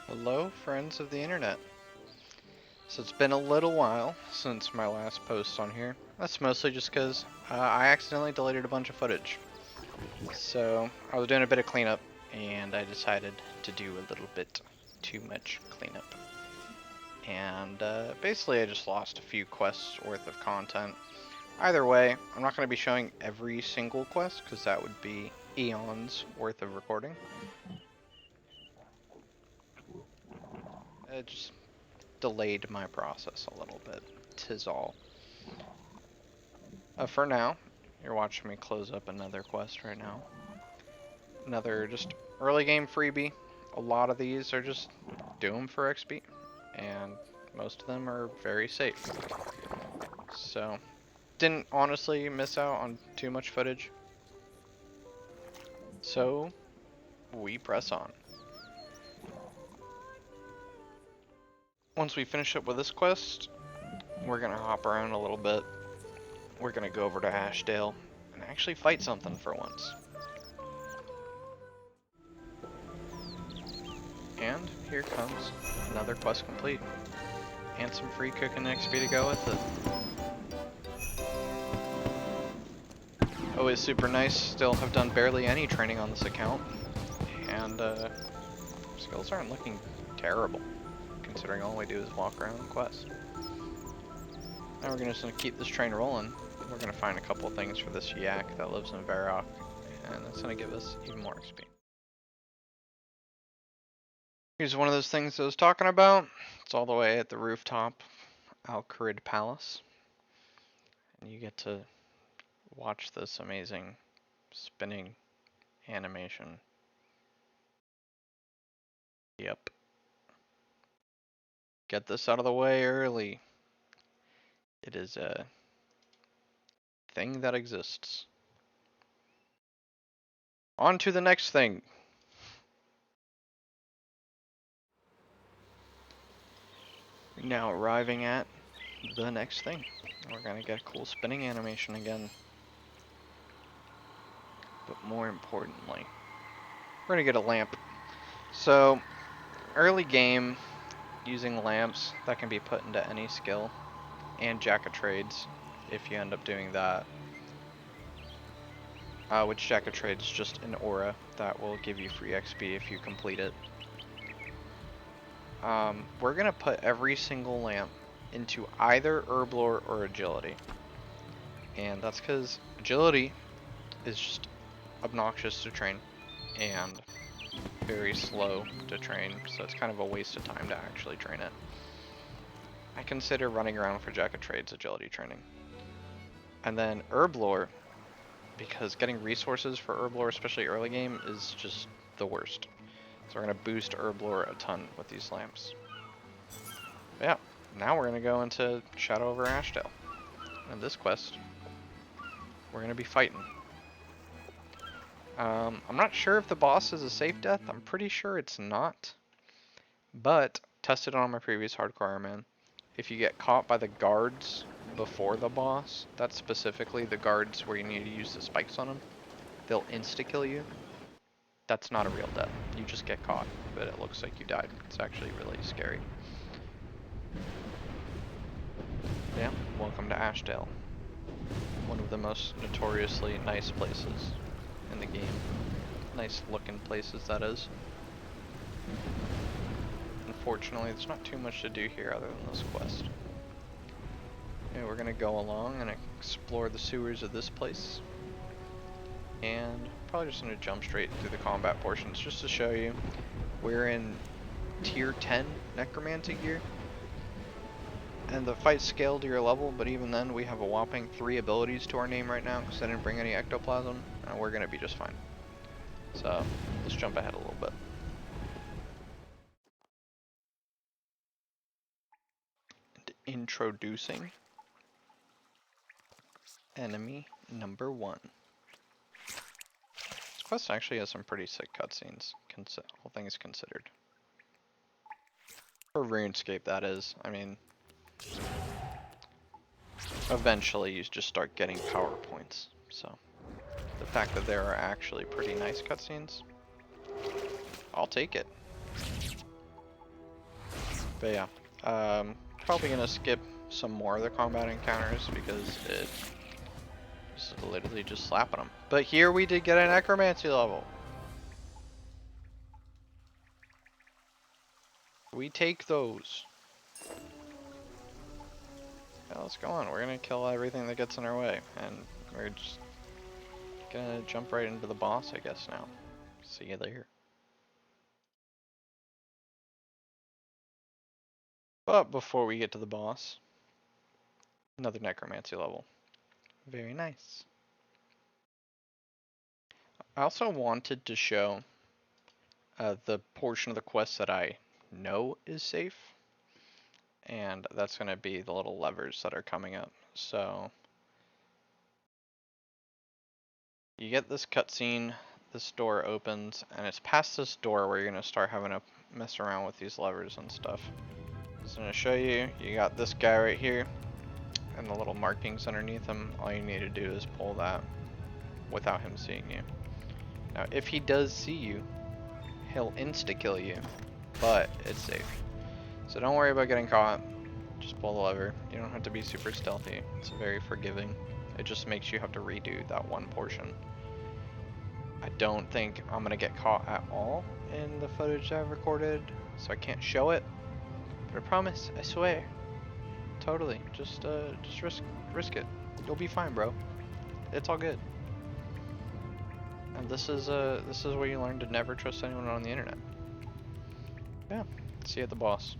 Hello, friends of the internet. So it's been a little while since my last post on here. That's mostly just because I accidentally deleted a bunch of footage. So I was doing a bit of cleanup and I decided to do a little bit too much cleanup. And basically I just lost a few quests worth of content. Either way, I'm not going to be showing every single quest because that would be eons worth of recording. It just delayed my process a little bit, 'tis all. For now, you're watching me close up another quest right now. Another just early game freebie. A lot of these are just do them for XP, and most of them are very safe. So, didn't honestly miss out on too much footage. So, we press on. Once we finish up with this quest, we're gonna hop around a little bit. We're gonna go over to Ashdale and actually fight something for once. And here comes another quest complete. And some free cooking XP to go with it. Always super nice, still have done barely any training on this account. And skills aren't looking terrible, considering all we do is walk around and quest. Now we're just gonna keep this train rolling. We're gonna find a couple things for this yak that lives in Varrock, and that's gonna give us even more XP. Here's one of those things I was talking about. It's all the way at the rooftop, Al-Kharid Palace. And you get to watch this amazing spinning animation. Yep. Get this out of the way early. It is a thing that exists. On to the next thing. Now arriving at the next thing. We're gonna get a cool spinning animation again. But more importantly, we're gonna get a lamp. So, early game, using lamps, that can be put into any skill, and Jack of Trades, if you end up doing that. Which Jack of Trades is just an aura that will give you free XP if you complete it. We're gonna put every single lamp into either Herblore or Agility. And that's because Agility is just obnoxious to train and very slow to train, so it's kind of a waste of time to actually train it. I consider running around for Jack of Trades Agility training. And then Herblore, because getting resources for Herblore, especially early game, is just the worst. So we're going to boost Herblore a ton with these lamps. But yeah, now we're going to go into Shadow over Ashdale. And this quest, we're going to be fighting. I'm not sure if the boss is a safe death. I'm pretty sure it's not. But, tested on my previous hardcore Ironman. If you get caught by the guards before the boss, that's specifically the guards where you need to use the spikes on them, they'll insta-kill you. That's not a real death. You just get caught, but it looks like you died. It's actually really scary. Yeah, welcome to Ashdale. One of the most notoriously nice places in the game. Nice looking places, that is. Unfortunately, there's not too much to do here other than this quest. Yeah, we're gonna go along and explore the sewers of this place. And probably just gonna jump straight through the combat portions just to show you. We're in tier 10 necromancy gear. And the fight scaled to your level, but even then we have a whopping 3 abilities to our name right now because I didn't bring any ectoplasm, and we're gonna be just fine. So let's jump ahead a little bit. And introducing enemy number 1. This quest actually has some pretty sick cutscenes, all things considered. For Runescape, that is. I mean, eventually you just start getting power points, so the fact that there are actually pretty nice cutscenes, I'll take it. But yeah, probably gonna skip some more of the combat encounters because it's literally just slapping them. But here we did get a necromancy level. We take those. Yeah, let's go on. We're gonna kill everything that gets in our way, and we're just gonna jump right into the boss, I guess, now. See you later. But before we get to the boss, another necromancy level. Very nice. I also wanted to show the portion of the quest that I know is safe, and that's going to be the little levers that are coming up. So you get this cutscene, this door opens, and it's past this door where you're going to start having to mess around with these levers and stuff. So I'm going to show you, you got this guy right here, and the little markings underneath him. All you need to do is pull that without him seeing you. Now if he does see you, he'll insta-kill you, but it's safe. So don't worry about getting caught. Just pull the lever. You don't have to be super stealthy. It's very forgiving. It just makes you have to redo that one portion. I don't think I'm gonna get caught at all in the footage I've recorded, so I can't show it. But I promise, I swear. Totally. Just risk it. You'll be fine, bro. It's all good. And this is where you learn to never trust anyone on the internet. Yeah. See you at the boss.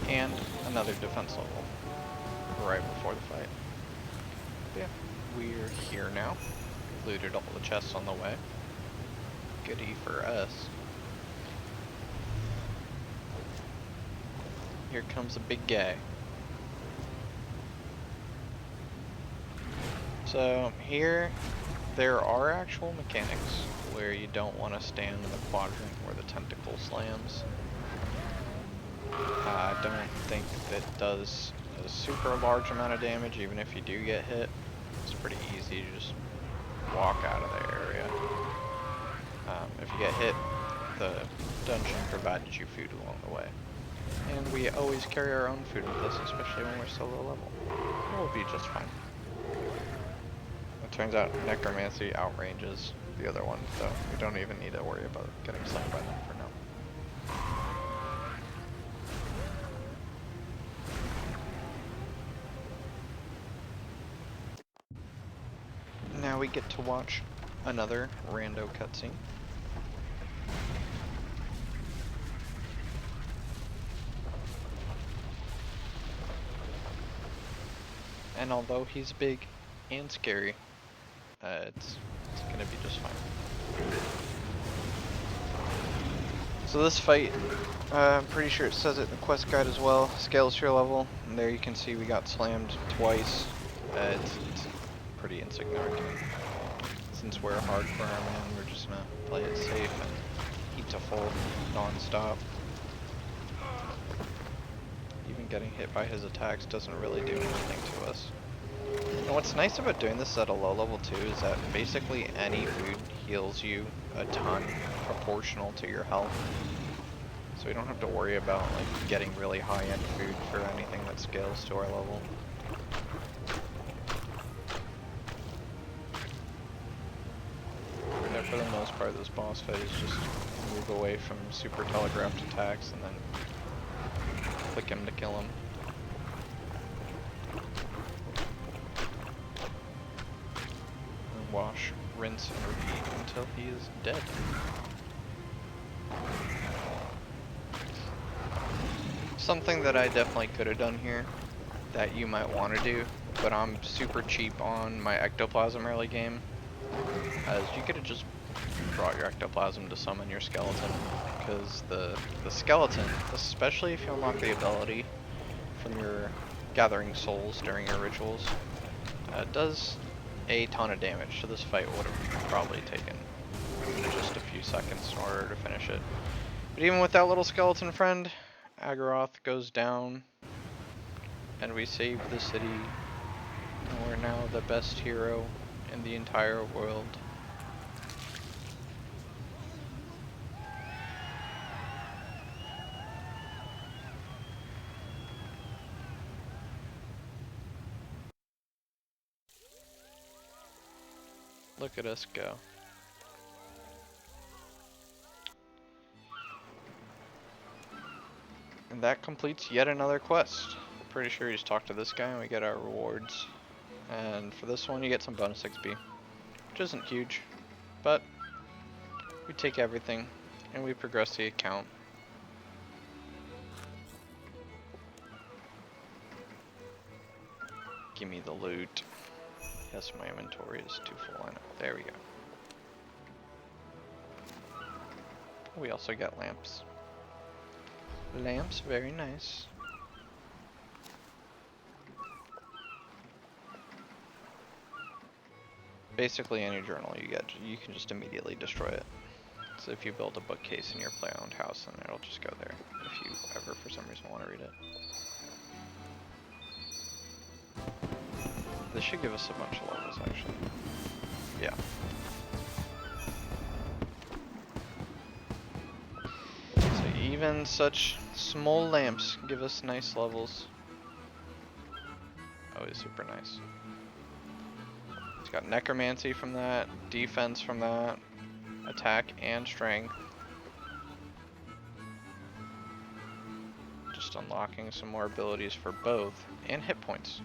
And another defense level right before the fight. Yeah, we're here now. Looted all the chests on the way. Goodie for us. Here comes a big guy. So here, there are actual mechanics where you don't want to stand in the quadrant where the tentacle slams. I don't think that does a super large amount of damage, even if you do get hit. It's pretty easy to just walk out of the area. If you get hit, the dungeon provided you food along the way. And we always carry our own food with us, especially when we're so low level. We'll be just fine. It turns out necromancy outranges the other one, so we don't even need to worry about getting slammed by them for now. Now we get to watch another rando cutscene. And although he's big and scary, it's gonna be just fine. So this fight, I'm pretty sure it says it in the quest guide as well, scales to your level, and there you can see we got slammed twice. It's pretty insignificant. Since we're a hardcore man, we're just gonna play it safe and eat to full non-stop. Even getting hit by his attacks doesn't really do anything to us. And what's nice about doing this at a low level too is that basically any food heals you a ton proportional to your health. So we don't have to worry about like getting really high-end food for anything that scales to our level. But for the most part, this boss fight is just move away from super telegraphed attacks and then click him to kill him. And wash, rinse, and repeat until he is dead. Something that I definitely could have done here that you might want to do, but I'm super cheap on my ectoplasm early game, as you could have just brought your ectoplasm to summon your skeleton, because the skeleton, especially if you unlock the ability from your gathering souls during your rituals, does a ton of damage, so this fight would have probably taken just a few seconds in order to finish it. But even with that little skeleton friend, Agaroth goes down, and we save the city, and we're now the best hero in the entire world. Look at us go. And that completes yet another quest. Pretty sure you just talk to this guy and we get our rewards. And for this one you get some bonus XP, which isn't huge, but we take everything and we progress the account. Give me the loot. Yes, my inventory is too full. I know. There we go. We also get lamps. Lamps, very nice. Basically any journal you get, you can just immediately destroy it. So if you build a bookcase in your play-owned house, then it'll just go there if you ever for some reason want to read it. This should give us a bunch of levels actually. Yeah. So even such small lamps give us nice levels. Always super nice. It's got necromancy from that, defense from that, attack and strength. Just unlocking some more abilities for both, and hit points.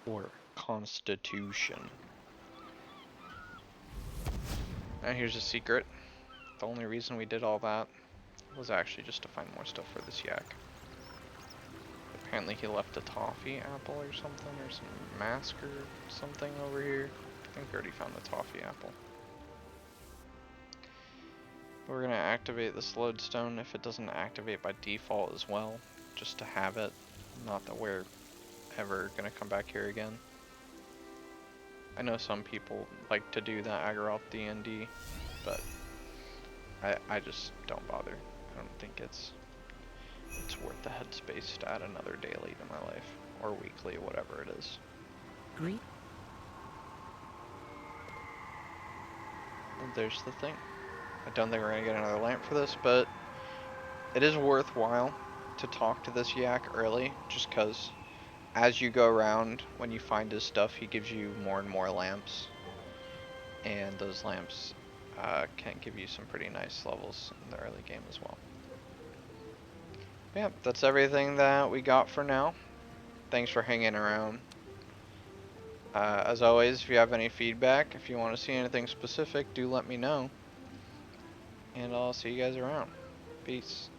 Or constitution. Now here's a secret. The only reason we did all that was actually just to find more stuff for this yak. Apparently he left a toffee apple or something, or some mask or something over here. I think we already found the toffee apple. We're gonna activate this lodestone if it doesn't activate by default as well, just to have it. Not that we're ever gonna come back here again. I know some people like to do that Agaralt D&D, but I just don't bother. I don't think it's worth the headspace to add another daily to my life, or weekly, whatever it is. Great. And there's the thing. I don't think we're gonna get another lamp for this, but it is worthwhile to talk to this yak early, just cause as you go around, when you find his stuff, he gives you more and more lamps, and those lamps can give you some pretty nice levels in the early game as well. But yeah, that's everything that we got for now. Thanks for hanging around. As always, if you have any feedback, if you want to see anything specific, do let me know. And I'll see you guys around. Peace.